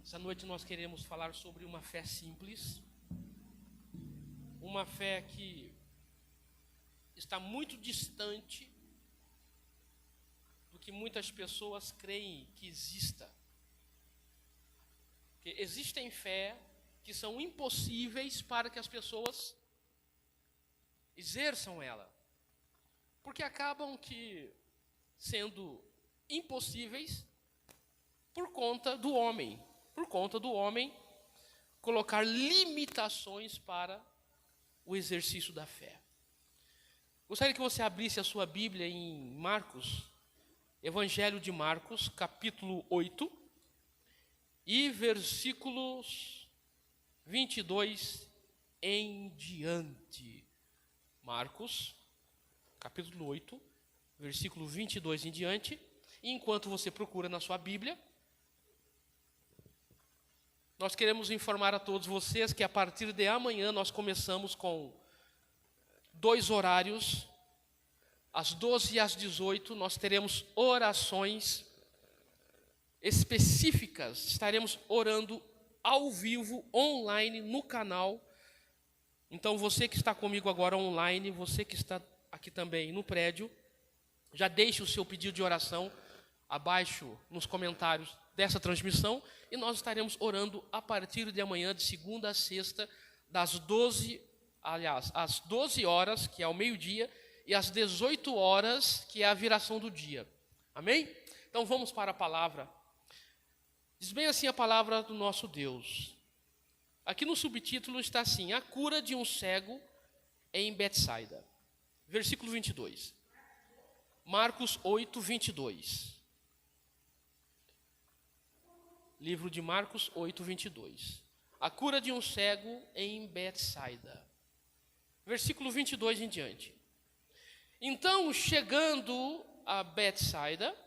Essa noite nós queremos falar sobre uma fé simples, uma fé que está muito distante do que muitas pessoas creem que exista. Porque existem fé que são impossíveis para que as pessoas exerçam ela, porque acabam que sendo impossíveis por conta do homem colocar limitações para o exercício da fé. Gostaria que você abrisse a sua Bíblia em Marcos, Evangelho de Marcos, capítulo 8, e versículos 22 em diante. Marcos, capítulo 8, versículo 22 em diante. E enquanto você procura na sua Bíblia, nós queremos informar a todos vocês que a partir de amanhã nós começamos com 2 horários, às 12 e às 18, nós teremos orações específicas, estaremos orando ao vivo, online, no canal. Então você que está comigo agora online, você que está aqui também no prédio, já deixe o seu pedido de oração abaixo nos comentários dessa transmissão, e nós estaremos orando a partir de amanhã, de segunda a sexta, às 12 horas, que é ao meio-dia, e às 18 horas, que é a viração do dia. Amém? Então vamos para a palavra. Diz bem assim a palavra do nosso Deus. Aqui no subtítulo está assim: a cura de um cego em Betsaida. Versículo 22. Marcos 8, 22. Livro de Marcos 8, 22. A cura de um cego em Betsaida. Versículo 22 em diante. Então, chegando a Betsaida,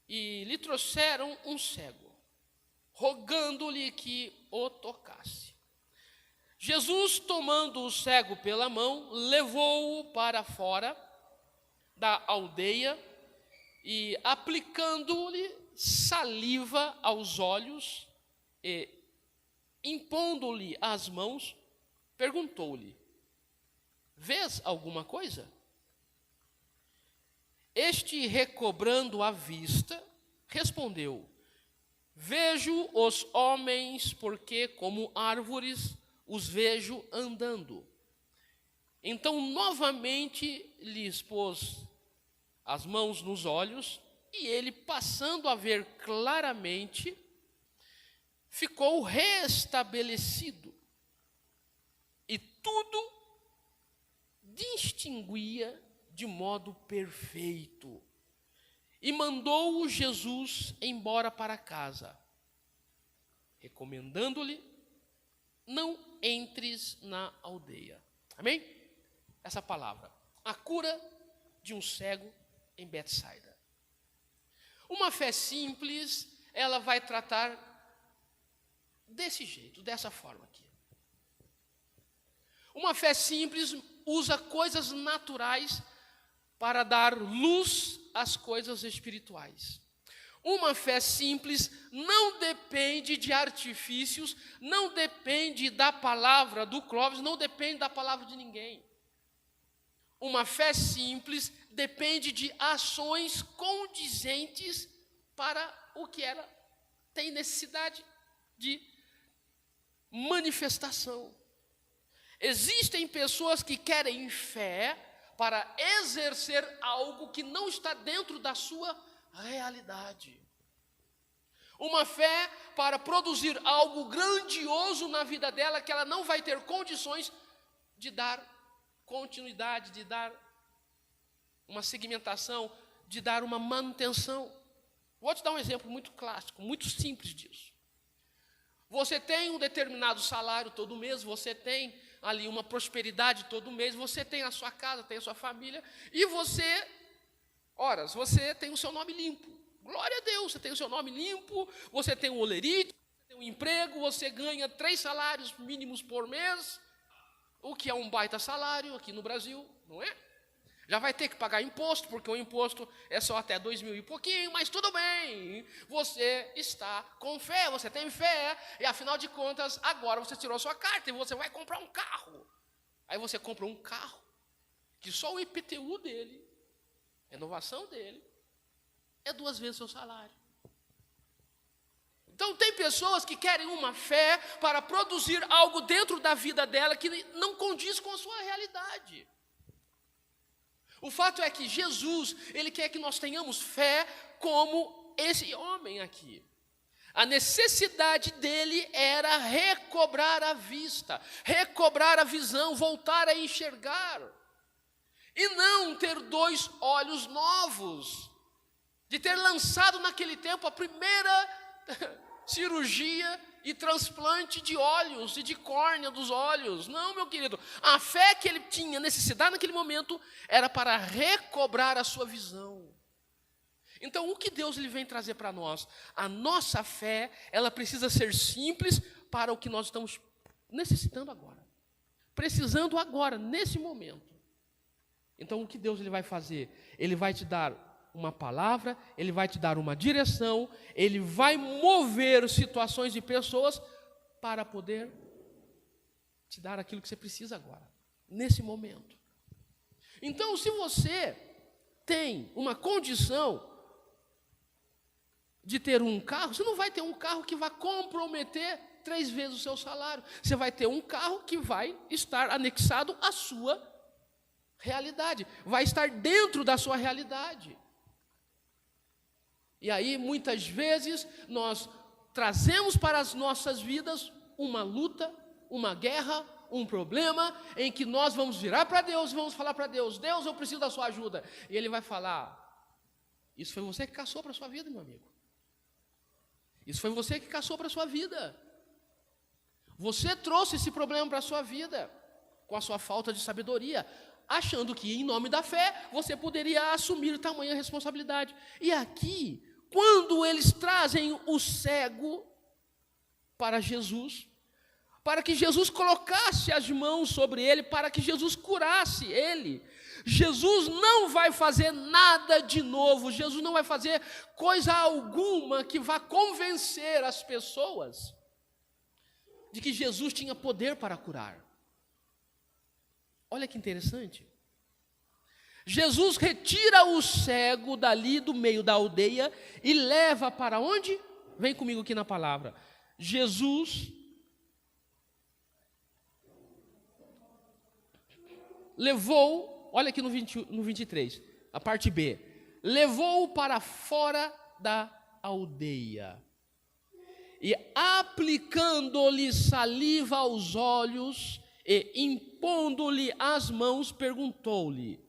e lhe trouxeram um cego, rogando-lhe que o tocasse. Jesus, tomando o cego pela mão, levou-o para fora da aldeia e, aplicando-lhe saliva aos olhos e impondo-lhe as mãos, perguntou-lhe: vês alguma coisa? Este, recobrando a vista, respondeu: vejo os homens, porque como árvores os vejo andando. Então novamente lhes pôs as mãos nos olhos, e ele, passando a ver claramente, ficou restabelecido, e tudo distinguia de modo perfeito. E mandou-o Jesus embora para casa, recomendando-lhe: não entres na aldeia. Amém? Essa palavra, a cura de um cego em Betsaida. Uma fé simples, ela vai tratar desse jeito, dessa forma aqui. Uma fé simples usa coisas naturais para dar luz às coisas espirituais. Uma fé simples não depende de artifícios, não depende da palavra do Clóvis, não depende da palavra de ninguém. Uma fé simples depende de ações condizentes para o que ela tem necessidade de manifestação. Existem pessoas que querem fé para exercer algo que não está dentro da sua realidade. Uma fé para produzir algo grandioso na vida dela, que ela não vai ter condições de dar continuidade, de dar uma segmentação, de dar uma manutenção. Vou te dar um exemplo muito clássico, muito simples disso. Você tem um determinado salário todo mês, você tem ali uma prosperidade todo mês, você tem a sua casa, tem a sua família, e você tem o seu nome limpo. Glória a Deus, você tem o seu nome limpo, você tem um olerite, você tem um emprego, você ganha 3 salários mínimos por mês, o que é um baita salário aqui no Brasil, não é? Já vai ter que pagar imposto, porque o imposto é só até 2.000 e pouquinho, mas tudo bem. Você está com fé, você tem fé, e afinal de contas, agora você tirou sua carta e você vai comprar um carro. Aí você compra um carro, que só o IPTU dele, renovação dele, é 2 vezes o seu salário. Então tem pessoas que querem uma fé para produzir algo dentro da vida dela que não condiz com a sua realidade. O fato é que Jesus, Ele quer que nós tenhamos fé como esse homem aqui. A necessidade dele era recobrar a vista, recobrar a visão, voltar a enxergar. E não ter 2 olhos novos. De ter lançado naquele tempo a primeira cirurgia e transplante de olhos e de córnea dos olhos. Não, meu querido. A fé que ele tinha necessidade naquele momento era para recobrar a sua visão. Então, o que Deus lhe vem trazer para nós? A nossa fé, ela precisa ser simples para o que nós estamos necessitando agora. Precisando agora, nesse momento. Então, o que Deus ele vai fazer? Ele vai te dar uma palavra, Ele vai te dar uma direção, Ele vai mover situações e pessoas para poder te dar aquilo que você precisa agora, nesse momento. Então, se você tem uma condição de ter um carro, você não vai ter um carro que vai comprometer 3 vezes o seu salário. Você vai ter um carro que vai estar anexado à sua realidade, vai estar dentro da sua realidade. E aí, muitas vezes, nós trazemos para as nossas vidas uma luta, uma guerra, um problema, em que nós vamos virar para Deus, vamos falar para Deus, Deus, eu preciso da sua ajuda. E Ele vai falar, isso foi você que caçou para a sua vida, meu amigo. Isso foi você que caçou para a sua vida. Você trouxe esse problema para a sua vida, com a sua falta de sabedoria, achando que em nome da fé, você poderia assumir tamanha responsabilidade. E aqui, quando eles trazem o cego para Jesus, para que Jesus colocasse as mãos sobre ele, para que Jesus curasse ele, Jesus não vai fazer nada de novo, Jesus não vai fazer coisa alguma que vá convencer as pessoas de que Jesus tinha poder para curar. Olha que interessante. Jesus retira o cego dali do meio da aldeia e leva para onde? Vem comigo aqui na palavra. Jesus levou, olha aqui no 23, a parte B. Levou-o para fora da aldeia. E aplicando-lhe saliva aos olhos e impondo-lhe as mãos, perguntou-lhe: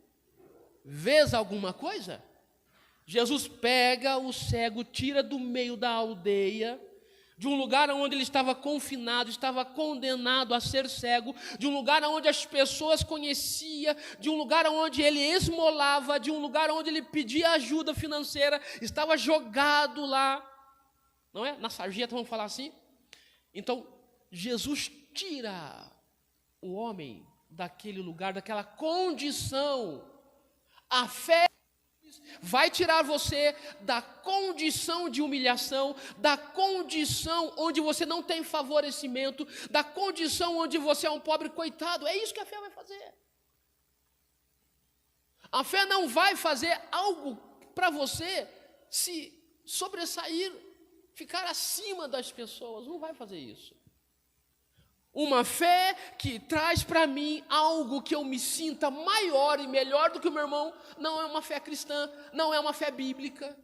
vês alguma coisa? Jesus pega o cego, tira do meio da aldeia, de um lugar onde ele estava confinado, estava condenado a ser cego, de um lugar onde as pessoas conheciam, de um lugar onde ele esmolava, de um lugar onde ele pedia ajuda financeira, estava jogado lá, não é? Na sarjeta, vamos falar assim. Então, Jesus tira o homem daquele lugar, daquela condição. A fé vai tirar você da condição de humilhação, da condição onde você não tem favorecimento, da condição onde você é um pobre coitado. É isso que a fé vai fazer. A fé não vai fazer algo para você se sobressair, ficar acima das pessoas. Não vai fazer isso. Uma fé que traz para mim algo que eu me sinta maior e melhor do que o meu irmão, não é uma fé cristã, não é uma fé bíblica.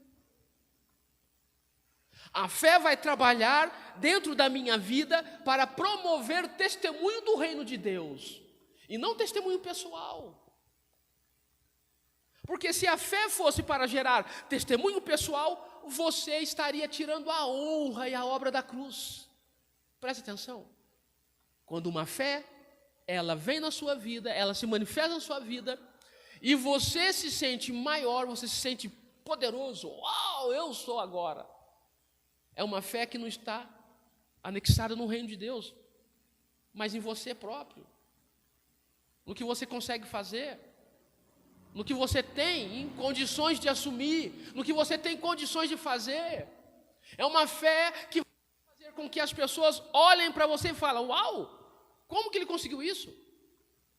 A fé vai trabalhar dentro da minha vida para promover testemunho do reino de Deus, e não testemunho pessoal. Porque se a fé fosse para gerar testemunho pessoal, você estaria tirando a honra e a obra da cruz. Preste atenção. Quando uma fé, ela vem na sua vida, ela se manifesta na sua vida, e você se sente maior, você se sente poderoso. Uau, eu sou agora. É uma fé que não está anexada no reino de Deus, mas em você próprio. No que você consegue fazer. no que você tem em condições de assumir, no que você tem condições de fazer. É uma fé que vai fazer com que as pessoas olhem para você e falem: uau, como que ele conseguiu isso?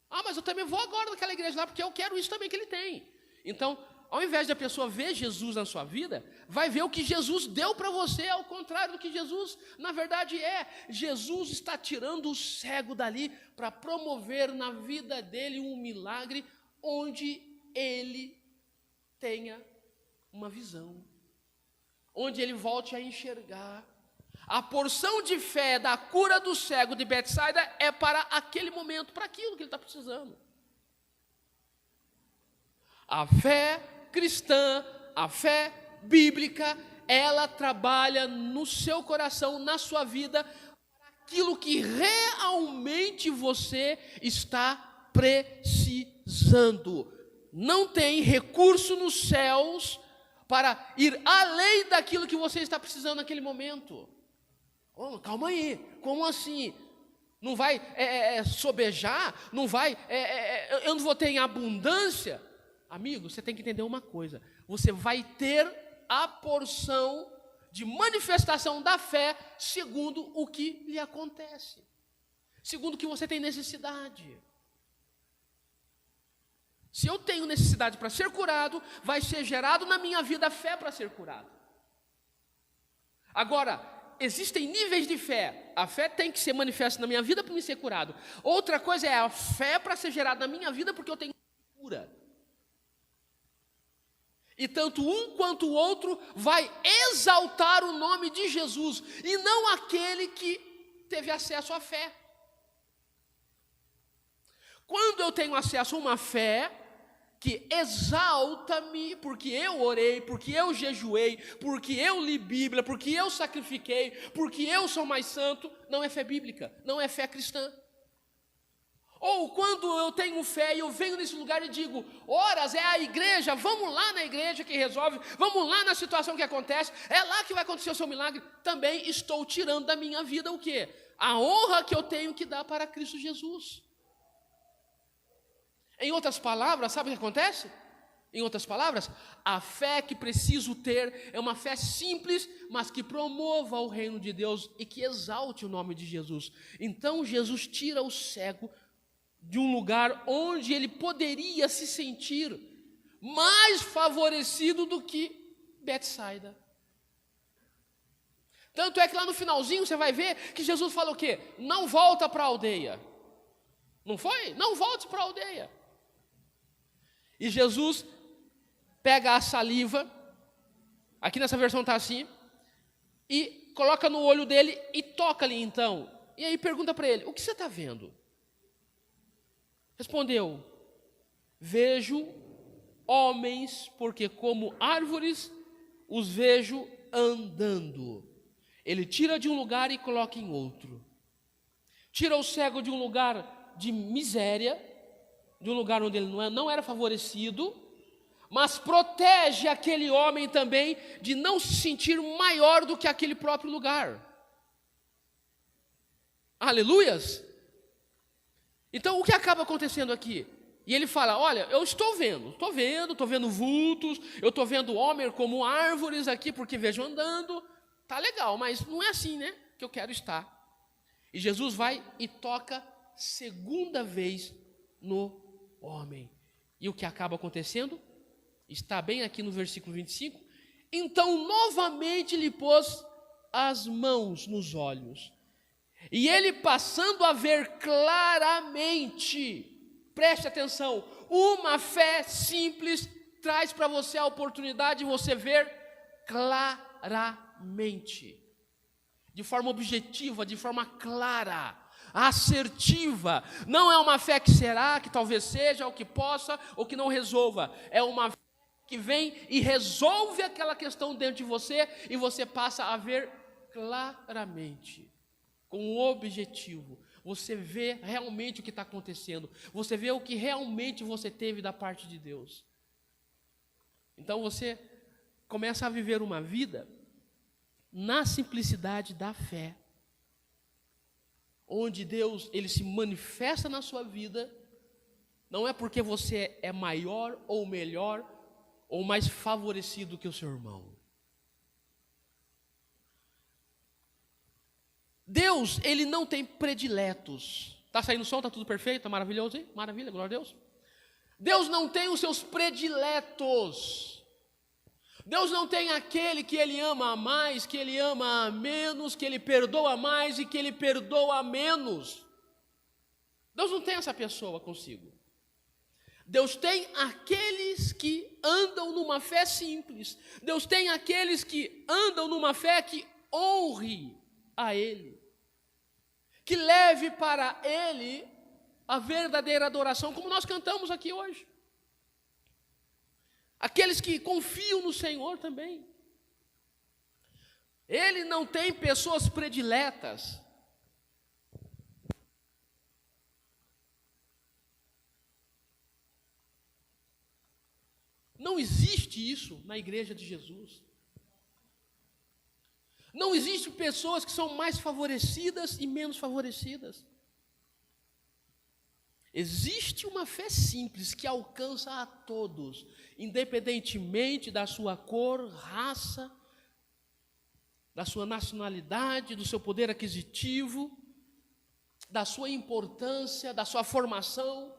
Ah, mas eu também vou agora naquela igreja lá, porque eu quero isso também que ele tem. Então, ao invés da pessoa ver Jesus na sua vida, vai ver o que Jesus deu para você, ao contrário do que Jesus, na verdade, é. Jesus está tirando o cego dali para promover na vida dele um milagre onde ele tenha uma visão, onde ele volte a enxergar. A porção de fé da cura do cego de Betsaida é para aquele momento, para aquilo que ele está precisando. A fé cristã, a fé bíblica, ela trabalha no seu coração, na sua vida, para aquilo que realmente você está precisando. Não tem recurso nos céus para ir além daquilo que você está precisando naquele momento. Oh, calma aí, como assim? Não vai sobejar? Não vai, eu não vou ter em abundância? Amigo, você tem que entender uma coisa: você vai ter a porção de manifestação da fé segundo o que lhe acontece, segundo o que você tem necessidade. Se eu tenho necessidade para ser curado, vai ser gerado na minha vida fé para ser curado. Agora, existem níveis de fé. A fé tem que ser manifesta na minha vida para me ser curado. Outra coisa é a fé para ser gerada na minha vida porque eu tenho cura. E tanto um quanto o outro vai exaltar o nome de Jesus, e não aquele que teve acesso à fé. Quando eu tenho acesso a uma fé que exalta-me, porque eu orei, porque eu jejuei, porque eu li Bíblia, porque eu sacrifiquei, porque eu sou mais santo, não é fé bíblica, não é fé cristã. Ou quando eu tenho fé e eu venho nesse lugar e digo: horas, é a igreja, vamos lá na igreja que resolve, vamos lá na situação que acontece, é lá que vai acontecer o seu milagre, também estou tirando da minha vida o quê? A honra que eu tenho que dar para Cristo Jesus. Em outras palavras, sabe o que acontece? Em outras palavras, a fé que preciso ter é uma fé simples, mas que promova o reino de Deus e que exalte o nome de Jesus. Então Jesus tira o cego de um lugar onde ele poderia se sentir mais favorecido do que Betsaida. Tanto é que lá no finalzinho você vai ver que Jesus fala o quê? Não volta para a aldeia. Não foi? Não volte para a aldeia. E Jesus pega a saliva, aqui nessa versão está assim, e coloca no olho dele e toca ali então. E aí pergunta para ele: o que você está vendo? Respondeu: vejo homens, porque como árvores os vejo andando. Ele tira de um lugar e coloca em outro. Tira o cego de um lugar de miséria, de um lugar onde ele não era favorecido, mas protege aquele homem também de não se sentir maior do que aquele próprio lugar. Aleluias! Então, o que acaba acontecendo aqui? E ele fala: olha, eu estou vendo vultos, eu estou vendo homem como árvores aqui, porque vejo andando, tá legal, mas não é assim, né, que eu quero estar. E Jesus vai e toca segunda vez no homem. E o que acaba acontecendo? Está bem aqui no versículo 25. Então, novamente lhe pôs as mãos nos olhos. E ele, passando a ver claramente, preste atenção, uma fé simples traz para você a oportunidade de você ver claramente, de forma objetiva, de forma clara, assertiva. Não é uma fé que será, que talvez seja, ou que possa, ou que não resolva. É uma fé que vem e resolve aquela questão dentro de você, e você passa a ver claramente, com um objetivo. Você vê realmente o que está acontecendo. Você vê o que realmente você teve da parte de Deus. Então você começa a viver uma vida na simplicidade da fé, onde Deus, ele se manifesta na sua vida Não é porque você é maior ou melhor ou mais favorecido que o seu irmão. Deus, Ele não tem prediletos. Está saindo som, está tudo perfeito, está maravilhoso, hein? Maravilha, glória a Deus. Deus não tem os seus prediletos. Deus não tem aquele que Ele ama a mais, que Ele ama a menos, que Ele perdoa mais e que Ele perdoa menos. Deus não tem essa pessoa consigo. Deus tem aqueles que andam numa fé simples. Deus tem aqueles que andam numa fé que honre a Ele, que leve para Ele a verdadeira adoração, como nós cantamos aqui hoje. Aqueles que confiam no Senhor também. Ele não tem pessoas prediletas. Não existe isso na igreja de Jesus. Não existem pessoas que são mais favorecidas e menos favorecidas. Existe uma fé simples que alcança a todos, independentemente da sua cor, raça, da sua nacionalidade, do seu poder aquisitivo, da sua importância, da sua formação.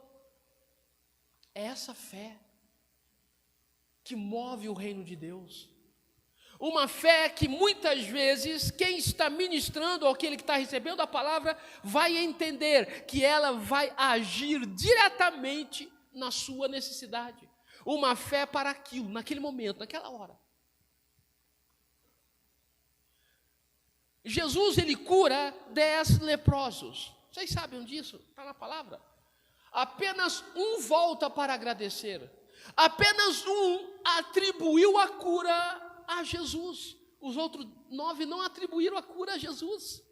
É essa fé que move o reino de Deus. Uma fé que muitas vezes quem está ministrando ou aquele que está recebendo a palavra vai entender que ela vai agir diretamente na sua necessidade. Uma fé para aquilo, naquele momento, naquela hora. Jesus, Ele cura 10 leprosos. Vocês sabem disso? Está na palavra. Apenas um volta para agradecer. Apenas um atribuiu a cura a Jesus. Os outros 9 não atribuíram a cura a Jesus.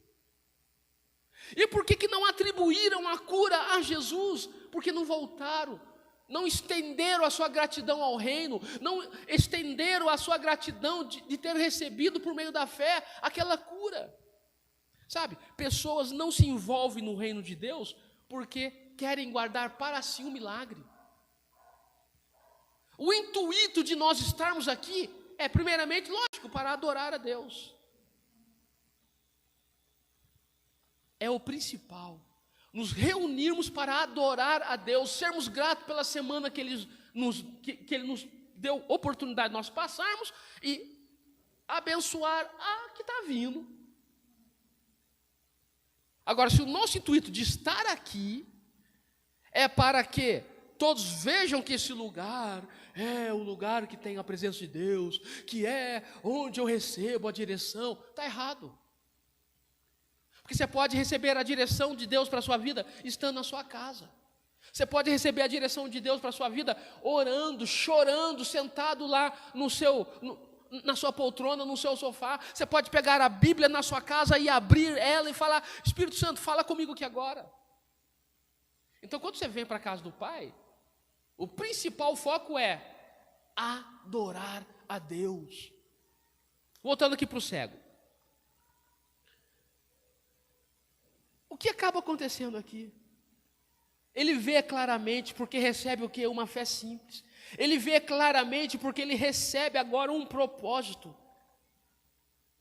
E por que não atribuíram a cura a Jesus? Porque não voltaram, não estenderam a sua gratidão ao reino, não estenderam a sua gratidão de ter recebido por meio da fé aquela cura. Sabe, pessoas não se envolvem no reino de Deus porque querem guardar para si um milagre. O intuito de nós estarmos aqui é, primeiramente, lógico, para adorar a Deus. É o principal. Nos reunirmos para adorar a Deus, sermos gratos pela semana que Ele nos deu oportunidade de nós passarmos e abençoar a que está vindo. Agora, se o nosso intuito de estar aqui é para que todos vejam que esse lugar é o lugar que tem a presença de Deus, que é onde eu recebo a direção, está errado. Porque você pode receber a direção de Deus para a sua vida estando na sua casa. Você pode receber a direção de Deus para a sua vida orando, chorando, sentado lá na sua poltrona, no seu sofá. Você pode pegar a Bíblia na sua casa e abrir ela e falar: Espírito Santo, fala comigo aqui agora. Então, quando você vem para a casa do Pai, o principal foco é adorar a Deus. Voltando aqui para o cego. O que acaba acontecendo aqui? Ele vê claramente porque recebe o quê? Uma fé simples. Ele vê claramente porque ele recebe agora um propósito.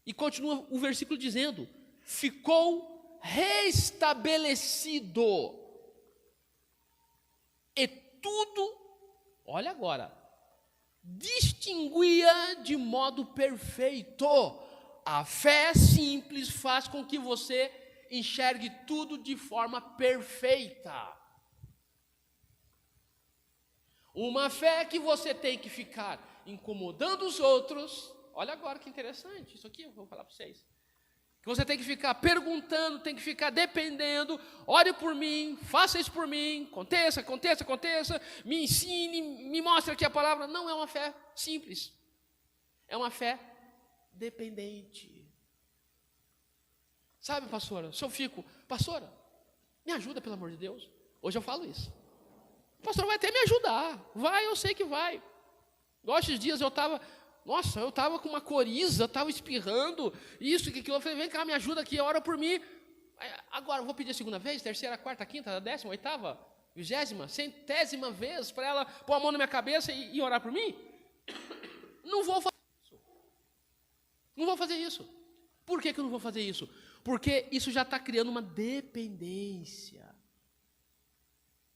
E continua o versículo dizendo: ficou restabelecido. E tudo, olha agora, distinguia de modo perfeito. A fé simples faz com que você enxergue tudo de forma perfeita. Uma fé que você tem que ficar incomodando os outros. Olha agora que interessante, isso aqui eu vou falar para vocês. Que você tem que ficar perguntando, tem que ficar dependendo. Ore por mim, faça isso por mim, aconteça, me ensine, me mostre aqui a palavra. Não é uma fé simples, é uma fé dependente. Sabe, pastora, se eu fico, pastora, me ajuda pelo amor de Deus. Hoje eu falo isso. O pastor vai até me ajudar, vai, eu sei que vai. Igual esses dias eu estava com uma coriza, estava espirrando, isso, aquilo. Eu falei: vem cá, me ajuda aqui, ora por mim. Agora, eu vou pedir a segunda vez, terceira, quarta, quinta, 10ª, 8ª. 20ª, 100ª vez para ela pôr a mão na minha cabeça e orar por mim? Não vou fazer isso. Não vou fazer isso. Por que eu não vou fazer isso? Porque isso já está criando uma dependência.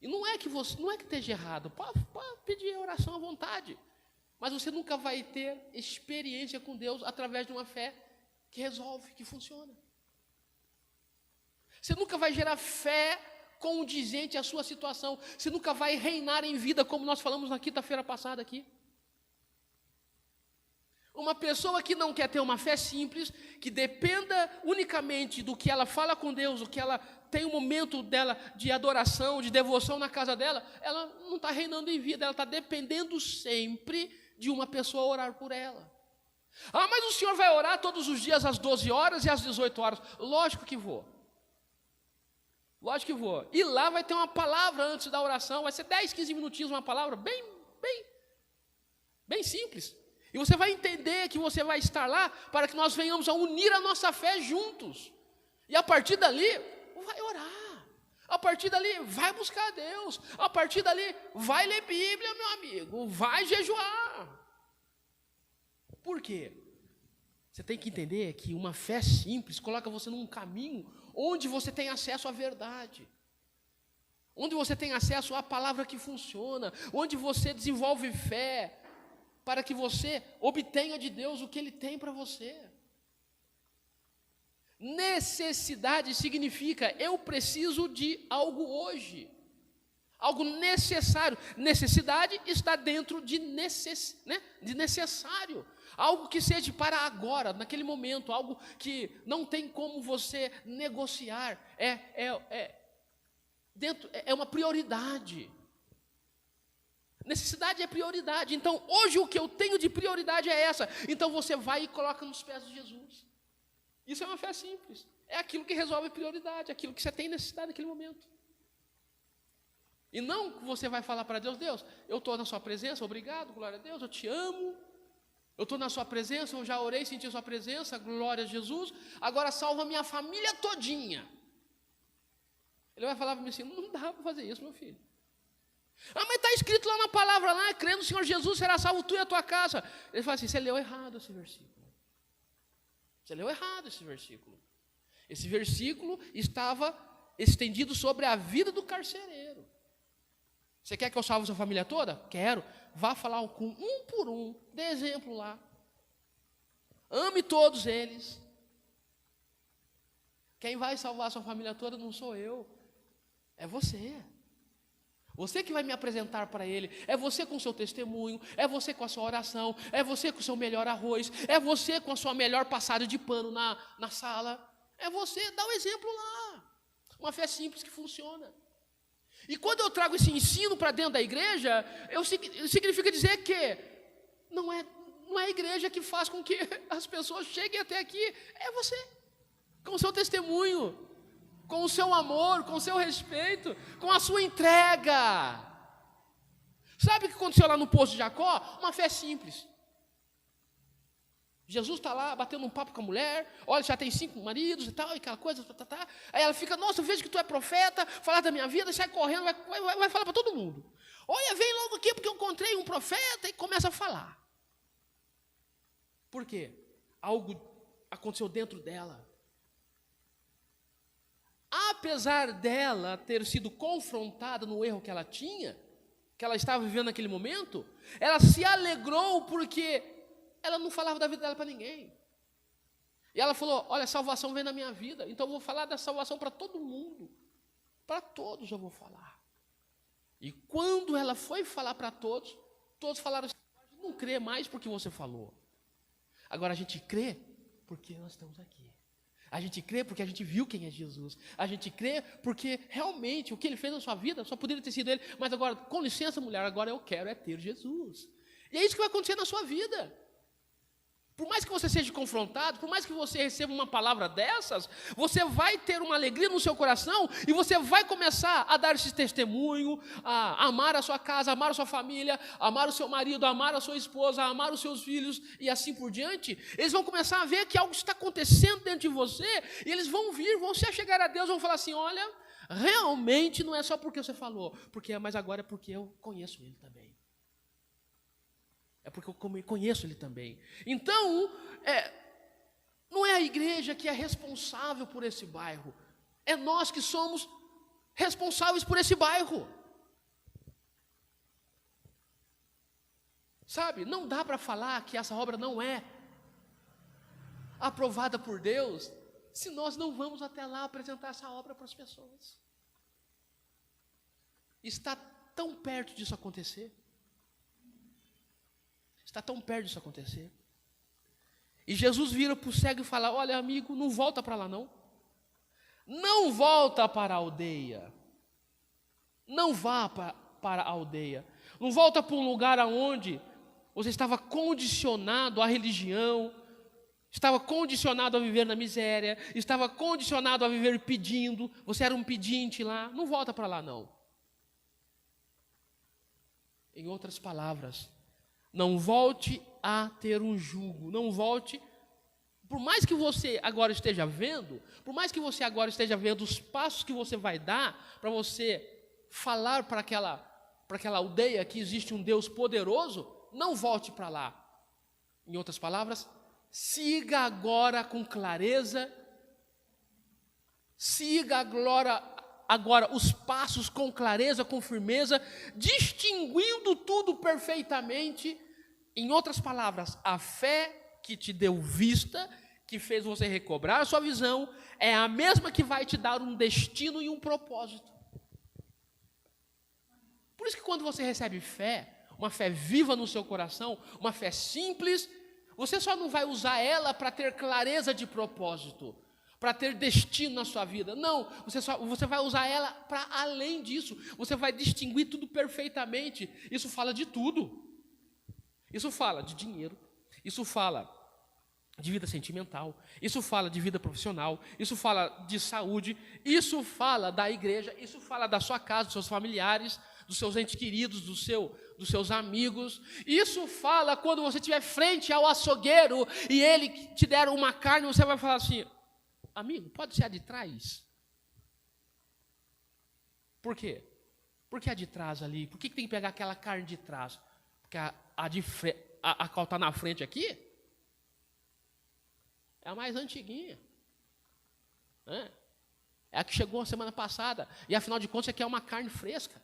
E não é que esteja errado, pode pedir oração à vontade, mas você nunca vai ter experiência com Deus através de uma fé que resolve, que funciona. Você nunca vai gerar fé condizente à sua situação. Você nunca vai reinar em vida, como nós falamos na quinta-feira passada aqui. Uma pessoa que não quer ter uma fé simples, que dependa unicamente do que ela fala com Deus, o que ela tem um momento dela de adoração, de devoção na casa dela, ela não está reinando em vida, ela está dependendo sempre de uma pessoa orar por ela. Ah, mas o senhor vai orar todos os dias às 12 horas e às 18 horas. Lógico que vou. Lógico que vou. E lá vai ter uma palavra antes da oração, vai ser 10, 15 minutinhos, uma palavra bem simples. E você vai entender que você vai estar lá para que nós venhamos a unir a nossa fé juntos. E a partir dali, vai orar. A partir dali, vai buscar a Deus. A partir dali, vai ler Bíblia, meu amigo. Vai jejuar. Por quê? Você tem que entender que uma fé simples coloca você num caminho onde você tem acesso à verdade. Onde você tem acesso à palavra que funciona. Onde você desenvolve fé para que você obtenha de Deus o que Ele tem para você. Necessidade significa eu preciso de algo hoje. Algo necessário. Necessidade está dentro de necessário. Algo que seja para agora, naquele momento. Algo que não tem como você negociar. É uma prioridade. Necessidade é prioridade. Então, hoje o que eu tenho de prioridade é essa. Então, você vai e coloca nos pés de Jesus. Isso é uma fé simples. É aquilo que resolve prioridade, aquilo que você tem necessidade naquele momento. E não que você vai falar para Deus, Deus, eu estou na sua presença, obrigado, glória a Deus, eu te amo. Eu estou na sua presença, eu já orei, senti a sua presença, glória a Jesus. Agora salva a minha família todinha. Ele vai falar para mim assim, não dá para fazer isso, meu filho. Ah, mas está escrito lá na palavra, lá, crendo no Senhor Jesus, será salvo tu e a tua casa. Ele fala assim, você leu errado esse versículo. Você leu errado esse versículo. Esse versículo estava estendido sobre a vida do carcereiro. Você quer que eu salve a sua família toda? Quero. Vá falar com um por um, dê exemplo lá. Ame todos eles. Quem vai salvar a sua família toda não sou eu, é você. Você que vai me apresentar para Ele, é você com o seu testemunho, é você com a sua oração, é você com o seu melhor arroz, é você com a sua melhor passada de pano na sala, é você, dá o exemplo lá. Uma fé simples que funciona. E quando eu trago esse ensino para dentro da igreja, significa dizer que não é a igreja que faz com que as pessoas cheguem até aqui, é você, com o seu testemunho, com o seu amor, com o seu respeito, com a sua entrega. Sabe o que aconteceu lá no poço de Jacó? Uma fé simples. Jesus está lá batendo um papo com a mulher, olha, já tem 5 maridos e tal, e aquela coisa, Aí ela fica, nossa, eu vejo que tu é profeta, falar da minha vida, sai correndo, vai falar para todo mundo. Olha, vem logo aqui porque eu encontrei um profeta, e começa a falar. Por quê? Algo aconteceu dentro dela. Apesar dela ter sido confrontada no erro que ela tinha, que ela estava vivendo naquele momento, ela se alegrou porque ela não falava da vida dela para ninguém. E ela falou, olha, a salvação vem na minha vida, então eu vou falar da salvação para todo mundo. Para todos eu vou falar. E quando ela foi falar para todos, todos falaram assim, não crê mais porque você falou. Agora a gente crê porque nós estamos aqui. A gente crê porque a gente viu quem é Jesus. A gente crê porque realmente o que Ele fez na sua vida só poderia ter sido Ele. Mas agora, com licença, mulher, agora eu quero é ter Jesus. E é isso que vai acontecer na sua vida. Por mais que você seja confrontado, por mais que você receba uma palavra dessas, você vai ter uma alegria no seu coração e você vai começar a dar esse testemunho, a amar a sua casa, amar a sua família, amar o seu marido, amar a sua esposa, amar os seus filhos e assim por diante. Eles vão começar a ver que algo está acontecendo dentro de você e eles vão vir, vão se achegar a Deus, vão falar assim, olha, realmente não é só porque você falou, mas agora é porque eu conheço ele também. É porque eu conheço ele também. Então, não é a igreja que é responsável por esse bairro, é nós que somos responsáveis por esse bairro. Sabe, não dá para falar que essa obra não é aprovada por Deus, se nós não vamos até lá apresentar essa obra para as pessoas. Está tão perto disso acontecer. Está tão perto disso acontecer. E Jesus vira para o cego e fala: olha, amigo, não volta para lá não. Não volta para a aldeia. Não vá para a aldeia. Não volta para um lugar aonde você estava condicionado à religião, estava condicionado a viver na miséria, estava condicionado a viver pedindo, você era um pedinte lá. Não volta para lá não. Em outras palavras, não volte a ter um jugo, não volte, por mais que você agora esteja vendo, os passos que você vai dar para você falar para aquela aldeia que existe um Deus poderoso, não volte para lá. Em outras palavras, siga agora com clareza, siga agora os passos com clareza, com firmeza, distinguindo tudo perfeitamente. Em outras palavras, a fé que te deu vista, que fez você recobrar a sua visão, é a mesma que vai te dar um destino e um propósito. Por isso que quando você recebe fé, uma fé viva no seu coração, uma fé simples, você só não vai usar ela para ter clareza de propósito, para ter destino na sua vida. Não, você vai usar ela para além disso. Você vai distinguir tudo perfeitamente. Isso fala de tudo. Isso fala de dinheiro. Isso fala de vida sentimental. Isso fala de vida profissional. Isso fala de saúde. Isso fala da igreja. Isso fala da sua casa, dos seus familiares, dos seus entes queridos, dos seus amigos. Isso fala quando você estiver frente ao açougueiro e ele te der uma carne, você vai falar assim: amigo, pode ser a de trás? Por quê? Por que a de trás ali? Por que tem que pegar aquela carne de trás? Porque a qual está na frente aqui é a mais antiguinha. É a que chegou a semana passada. E afinal de contas, isso aqui é uma carne fresca.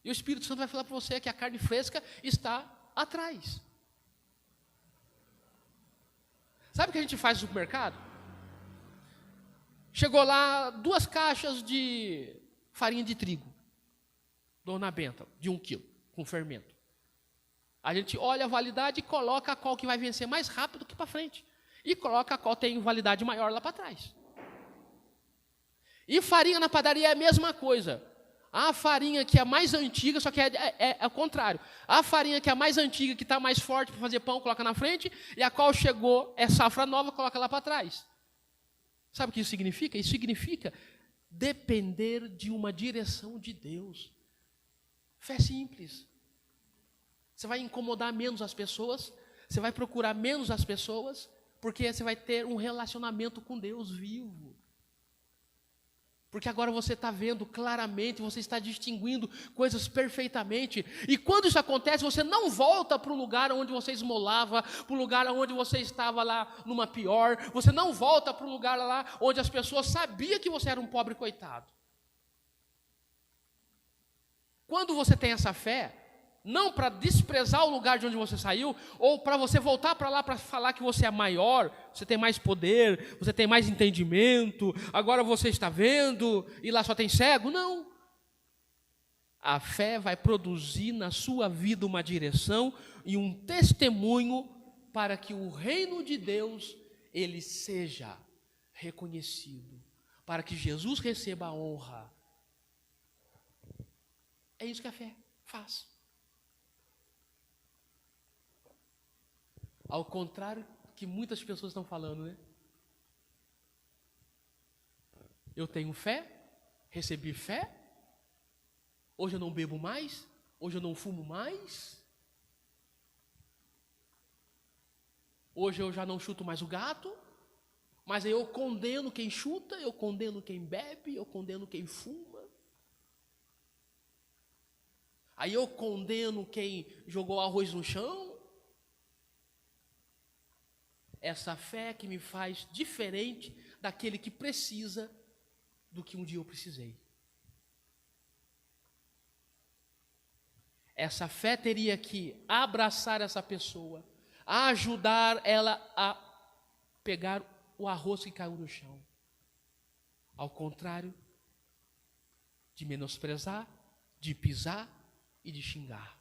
E o Espírito Santo vai falar para você que a carne fresca está atrás. Sabe o que a gente faz no supermercado? Chegou lá 2 caixas de farinha de trigo, Dona Benta, de 1 quilo, com fermento. A gente olha a validade e coloca a qual que vai vencer mais rápido que para frente. E coloca a qual tem validade maior lá para trás. E farinha na padaria é a mesma coisa. A farinha que é mais antiga, só que é o contrário. A farinha que é a mais antiga, que está mais forte para fazer pão, coloca na frente. E a qual chegou, é safra nova, coloca lá para trás. Sabe o que isso significa? Isso significa depender de uma direção de Deus. Fé simples. Você vai incomodar menos as pessoas, você vai procurar menos as pessoas, porque você vai ter um relacionamento com Deus vivo. Porque agora você está vendo claramente, você está distinguindo coisas perfeitamente. E quando isso acontece, você não volta para o lugar onde você esmolava, para o lugar onde você estava lá numa pior. Você não volta para o lugar lá onde as pessoas sabiam que você era um pobre coitado. Quando você tem essa fé, não para desprezar o lugar de onde você saiu, ou para você voltar para lá para falar que você é maior, você tem mais poder, você tem mais entendimento, agora você está vendo e lá só tem cego. Não. A fé vai produzir na sua vida uma direção e um testemunho para que o reino de Deus ele seja reconhecido, para que Jesus receba a honra. É isso que a fé faz. Ao contrário que muitas pessoas estão falando, né? Eu tenho fé, recebi fé, hoje eu não bebo mais, hoje eu não fumo mais, hoje eu já não chuto mais o gato, Mas aí eu condeno quem chuta, eu condeno quem bebe, eu condeno quem fuma. Aí eu condeno quem jogou arroz no chão. Essa fé que me faz diferente daquele que precisa do que um dia eu precisei. Essa fé teria que abraçar essa pessoa, ajudar ela a pegar o arroz que caiu no chão. Ao contrário de menosprezar, de pisar e de xingar.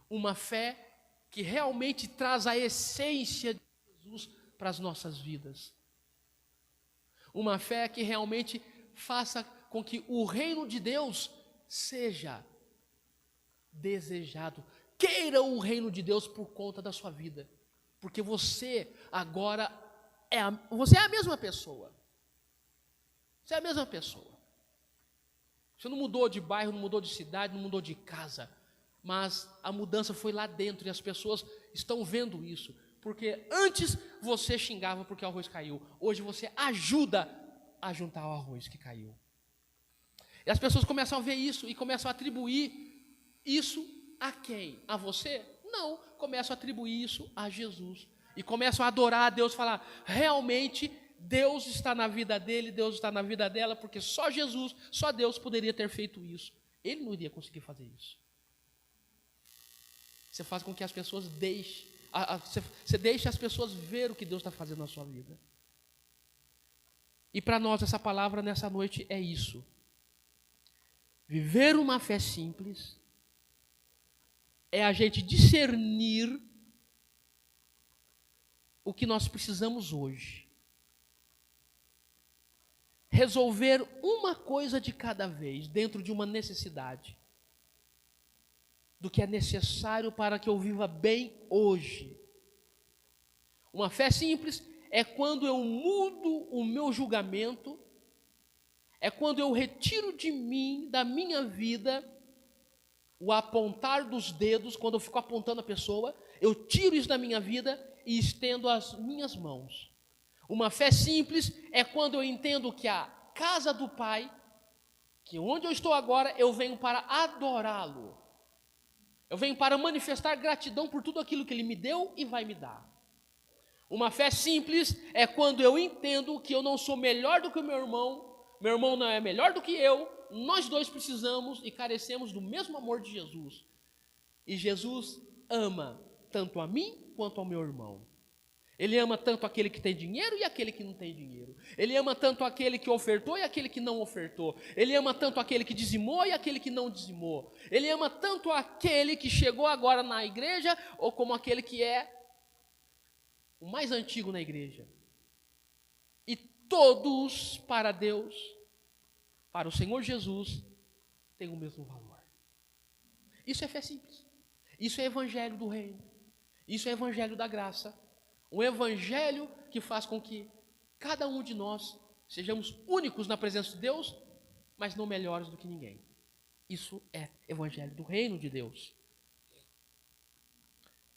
Uma fé que realmente traz a essência de Jesus para as nossas vidas. Uma fé que realmente faça com que o reino de Deus seja desejado. Queira o reino de Deus por conta da sua vida. Porque você agora você é a mesma pessoa. Você é a mesma pessoa. Você não mudou de bairro, não mudou de cidade, não mudou de casa. Mas a mudança foi lá dentro e as pessoas estão vendo isso. Porque antes você xingava porque o arroz caiu. Hoje você ajuda a juntar o arroz que caiu. E as pessoas começam a ver isso e começam a atribuir isso a quem? A você? Não, começam a atribuir isso a Jesus. E começam a adorar a Deus, falar, realmente Deus está na vida dele, Deus está na vida dela, porque só Jesus, só Deus poderia ter feito isso. Ele não iria conseguir fazer isso. Você faz com que as pessoas deixem, você deixa as pessoas ver o que Deus está fazendo na sua vida. E para nós essa palavra nessa noite é isso. Viver uma fé simples é a gente discernir o que nós precisamos hoje. Resolver uma coisa de cada vez, dentro de uma necessidade. Do que é necessário para que eu viva bem hoje. Uma fé simples é quando eu mudo o meu julgamento, é quando eu retiro de mim, da minha vida, o apontar dos dedos, quando eu fico apontando a pessoa, eu tiro isso da minha vida e estendo as minhas mãos. Uma fé simples é quando eu entendo que a casa do Pai, que onde eu estou agora, eu venho para adorá-lo. Eu venho para manifestar gratidão por tudo aquilo que Ele me deu e vai me dar. Uma fé simples é quando eu entendo que eu não sou melhor do que o meu irmão não é melhor do que eu, nós dois precisamos e carecemos do mesmo amor de Jesus. E Jesus ama tanto a mim quanto ao meu irmão. Ele ama tanto aquele que tem dinheiro e aquele que não tem dinheiro. Ele ama tanto aquele que ofertou e aquele que não ofertou. Ele ama tanto aquele que dizimou e aquele que não dizimou. Ele ama tanto aquele que chegou agora na igreja ou como aquele que é o mais antigo na igreja. E todos para Deus, para o Senhor Jesus, têm o mesmo valor. Isso é fé simples. Isso é evangelho do reino. Isso é evangelho da graça. Um evangelho que faz com que cada um de nós sejamos únicos na presença de Deus, mas não melhores do que ninguém. Isso é evangelho do reino de Deus.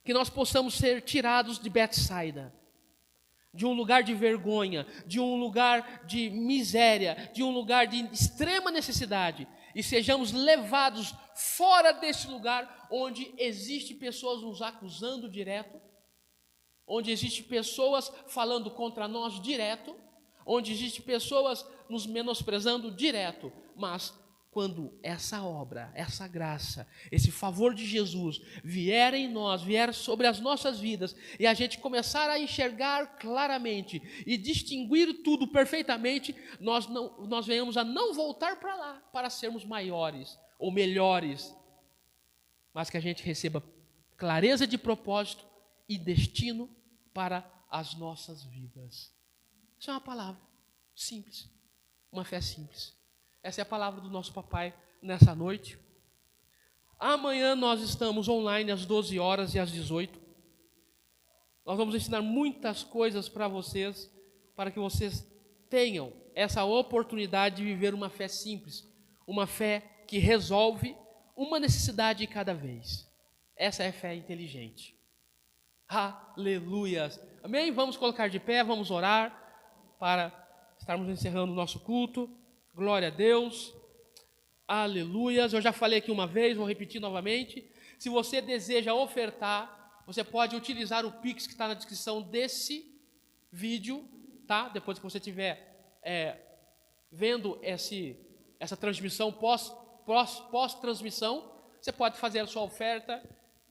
Que nós possamos ser tirados de Betsaida, de um lugar de vergonha, de um lugar de miséria, de um lugar de extrema necessidade, e sejamos levados fora desse lugar onde existem pessoas nos acusando direto, onde existem pessoas falando contra nós direto, onde existem pessoas nos menosprezando direto, mas quando essa obra, essa graça, esse favor de Jesus vier em nós, vier sobre as nossas vidas, e a gente começar a enxergar claramente e distinguir tudo perfeitamente, nós venhamos a não voltar para lá para sermos maiores ou melhores, mas que a gente receba clareza de propósito e destino para as nossas vidas. Isso é uma palavra simples, uma fé simples. Essa é a palavra do nosso papai nessa noite. Amanhã nós estamos online às 12 horas e às 18. Nós vamos ensinar muitas coisas para vocês, para que vocês tenham essa oportunidade de viver uma fé simples, uma fé que resolve uma necessidade de cada vez. Essa é a fé inteligente. Aleluias! Amém? Vamos colocar de pé, vamos orar para estarmos encerrando o nosso culto. Glória a Deus. Aleluias. Eu já falei aqui uma vez, vou repetir novamente. Se você deseja ofertar, você pode utilizar o Pix que está na descrição desse vídeo, tá? Depois que você estiver vendo essa transmissão, pós-transmissão, você pode fazer a sua oferta.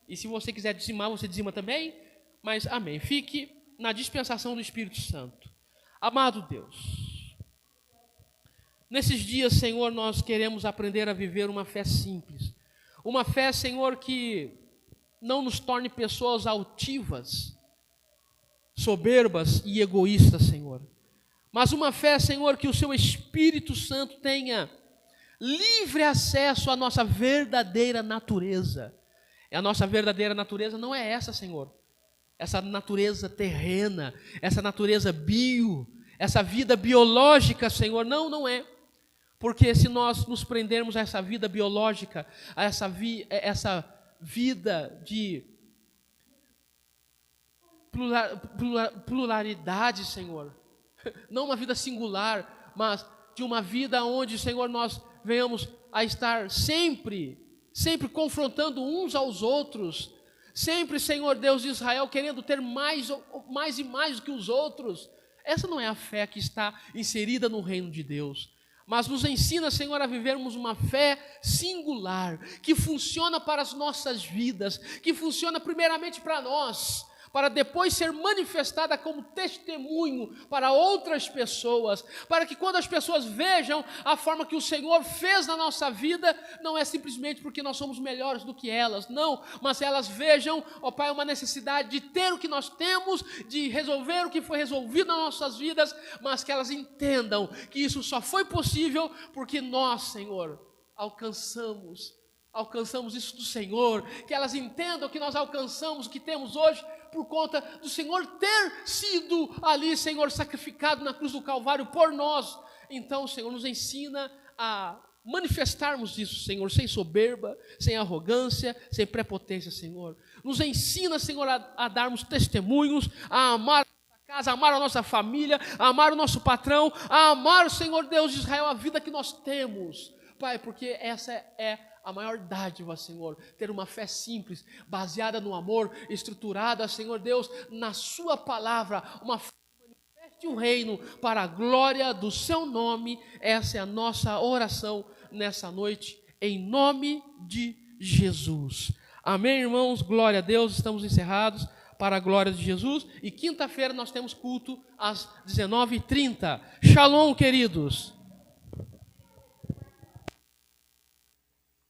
E se você quiser dizimar, você dizima também. Mas, amém. Fique na dispensação do Espírito Santo. Amado Deus, nesses dias, Senhor, nós queremos aprender a viver uma fé simples. Uma fé, Senhor, que não nos torne pessoas altivas, soberbas e egoístas, Senhor. Mas uma fé, Senhor, que o Seu Espírito Santo tenha livre acesso à nossa verdadeira natureza. E a nossa verdadeira natureza não é essa, Senhor. Essa natureza terrena, essa natureza essa vida biológica, Senhor, não é. Porque se nós nos prendermos a essa vida biológica, a essa vida de pluralidade, Senhor, não uma vida singular, mas de uma vida onde, Senhor, nós venhamos a estar sempre confrontando uns aos outros, sempre, Senhor Deus de Israel, querendo ter mais e mais do que os outros. Essa não é a fé que está inserida no reino de Deus. Mas nos ensina, Senhor, a vivermos uma fé singular, que funciona para as nossas vidas, que funciona primeiramente para nós, para depois ser manifestada como testemunho para outras pessoas, para que quando as pessoas vejam a forma que o Senhor fez na nossa vida, não é simplesmente porque nós somos melhores do que elas, não, mas elas vejam, ó Pai, uma necessidade de ter o que nós temos, de resolver o que foi resolvido nas nossas vidas, mas que elas entendam que isso só foi possível porque nós, Senhor, alcançamos isso do Senhor, que elas entendam que nós alcançamos o que temos hoje por conta do Senhor ter sido ali, Senhor, sacrificado na cruz do Calvário por nós. Então, Senhor, nos ensina a manifestarmos isso, Senhor, sem soberba, sem arrogância, sem prepotência, Senhor. Nos ensina, Senhor, a darmos testemunhos, a amar a nossa casa, a amar a nossa família, a amar o nosso patrão, a amar o Senhor Deus de Israel, a vida que nós temos, Pai, porque essa é a maior dádiva, Senhor, ter uma fé simples, baseada no amor, estruturada, Senhor Deus, na Sua palavra, uma fé que manifeste o reino para a glória do Seu nome. Essa é a nossa oração nessa noite, em nome de Jesus. Amém, irmãos? Glória a Deus, estamos encerrados para a glória de Jesus. E quinta-feira nós temos culto às 19h30. Shalom, queridos.